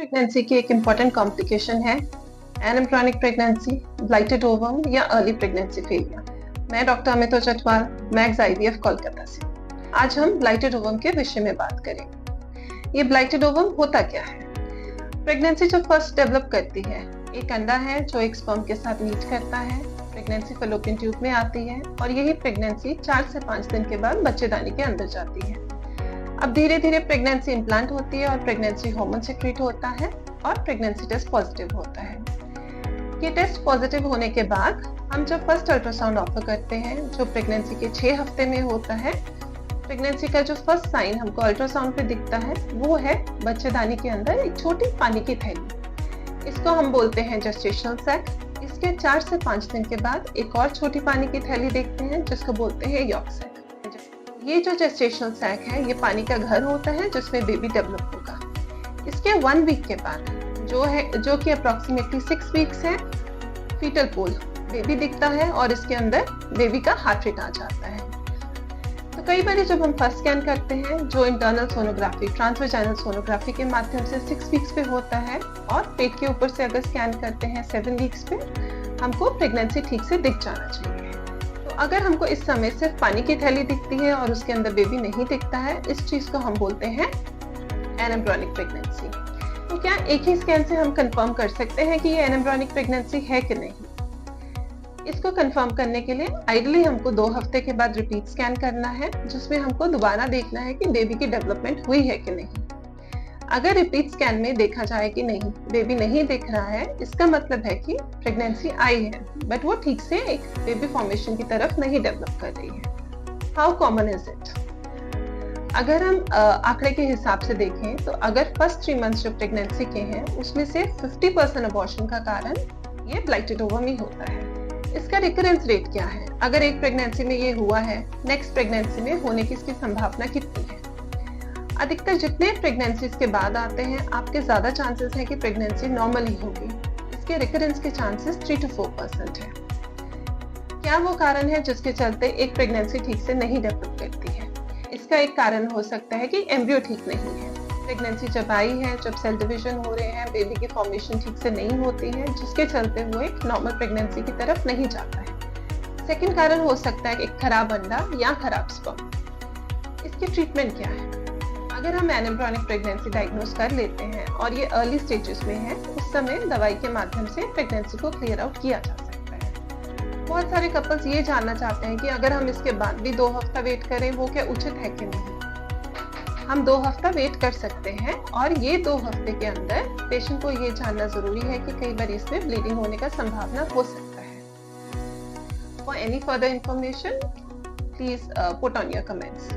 Pregnancy की एक important complication है एनेम्ब्रियोनिक प्रेगनेंसी, ब्लाइटेड ओवम या अर्ली प्रेगनेंसी फेलियर। मैं डॉक्टर अमिता चटवाल, मैग्स आईवीएफ कोलकाता से। आज हम ब्लाइटेड ओवम के विषय में बात करेंगे। ये ब्लाइटेड ओवम होता क्या है? प्रेगनेंसी जो फर्स्ट डेवलप करती है, एक अंडा है जो एक स्पर्म के साथ मीट करता है, प्रेगनेंसी फैलोपियन ट्यूब में आती है और यही प्रेगनेंसी 4 से 5 दिन के बाद बच्चेदानी के अंदर जाती है। अब धीरे धीरे प्रेगनेंसी इम्प्लांट होती है और प्रेगनेंसी हार्मोन सिक्रीट होता है और प्रेगनेंसी टेस्ट पॉजिटिव होता है। ये टेस्ट पॉजिटिव होने के बाद हम जब फर्स्ट अल्ट्रासाउंड ऑफर करते हैं, जो प्रेगनेंसी के 6 हफ्ते में होता है, प्रेगनेंसी का जो फर्स्ट साइन हमको अल्ट्रासाउंड पे दिखता है वो है बच्चेदानी के अंदर एक छोटी पानी की थैली। इसको हम बोलते हैं जेस्टेशनल सैक। इसके 4 से 5 दिन के बाद एक और छोटी पानी की थैली देखते हैं जिसको बोलते हैं यॉर्क सैक। ये जो जेस्टेशनल सैक है, ये पानी का घर होता है जिसमें बेबी डेवलप होगा। इसके 1 वीक के बाद जो कि अप्रोक्सीमेटली 6 वीक्स है, फीटल पोल बेबी दिखता है और इसके अंदर बेबी का हार्ट रेट आ जाता है। तो कई बार जब हम फर्स्ट स्कैन करते हैं, जो इंटरनल सोनोग्राफी, ट्रांसवेजाइनल सोनोग्राफी के माध्यम से 6 वीक्स पे होता है, और पेट के ऊपर से अगर स्कैन करते हैं 7 वीक्स पे, हमको प्रेगनेंसी ठीक से दिख जाना चाहिए। तो अगर हमको इस समय सिर्फ पानी की थैली दिखती है और उसके अंदर बेबी नहीं दिखता है, इस चीज को हम बोलते हैं एनेम्ब्रियोनिक प्रेगनेंसी। तो क्या एक ही स्कैन से हम कंफर्म कर सकते हैं कि ये एनेम्ब्रियोनिक प्रेगनेंसी है कि नहीं? इसको कंफर्म करने के लिए आइडियली हमको 2 हफ्ते के बाद रिपीट स्कैन करना है, जिसमें हमको दोबारा देखना है कि बेबी की डेवलपमेंट हुई है कि नहीं। अगर रिपीट स्कैन में देखा जाए कि नहीं, बेबी नहीं दिख रहा है, इसका मतलब है कि प्रेगनेंसी आई है, बट वो ठीक से एक बेबी फॉर्मेशन की तरफ नहीं डेवलप कर रही है। How common is it? अगर हम आंकड़े के हिसाब से देखें तो अगर फर्स्ट 3 मंथ्स जो प्रेगनेंसी के हैं, उसमें से 50% अबॉर्शन का कारण ये ब्लाइटेड ओवम ही होता है। इसका रिकरेंस रेट क्या है? अगर एक प्रेगनेंसी में ये हुआ है, नेक्स्ट प्रेगनेंसी में होने की इसकी संभावना कितनी है? अधिकतर जितने प्रेगनेंसीज के बाद आते हैं, आपके ज्यादा चांसेस हैं कि प्रेगनेंसी नॉर्मल ही होगी। इसके रिकरेंस के चांसेस 3 to 4% है। क्या वो कारण है जिसके चलते एक प्रेगनेंसी ठीक से नहीं डेवलप करती है? इसका एक कारण हो सकता है कि एम्ब्रियो ठीक नहीं है। प्रेगनेंसी जब आई है, जब सेल डिवीजन हो रहे हैं, बेबी की फॉर्मेशन ठीक से नहीं होती है, जिसके चलते वो एक नॉर्मल प्रेगनेंसी की तरफ नहीं जाता है। सेकंड कारण हो सकता है एक खराब अंडा या खराब स्पर्म। इसकी ट्रीटमेंट क्या है? अगर हम एनेम्ब्रियोनिक प्रेगनेंसी डायग्नोज कर लेते हैं और ये अर्ली स्टेजेस में है, उस समय दवाई के माध्यम से प्रेगनेंसी को क्लियर आउट किया जा सकता है। बहुत सारे कपल्स ये जानना चाहते हैं कि अगर हम इसके बाद भी 2 हफ्ता वेट करें, वो क्या उचित है कि नहीं। हम 2 हफ्ता वेट कर सकते हैं और ये 2 हफ्ते के अंदर पेशेंट को ये जानना जरूरी है कि कई बार इसमें ब्लीडिंग होने का संभावना हो सकता है। For any further information, please put on your comments.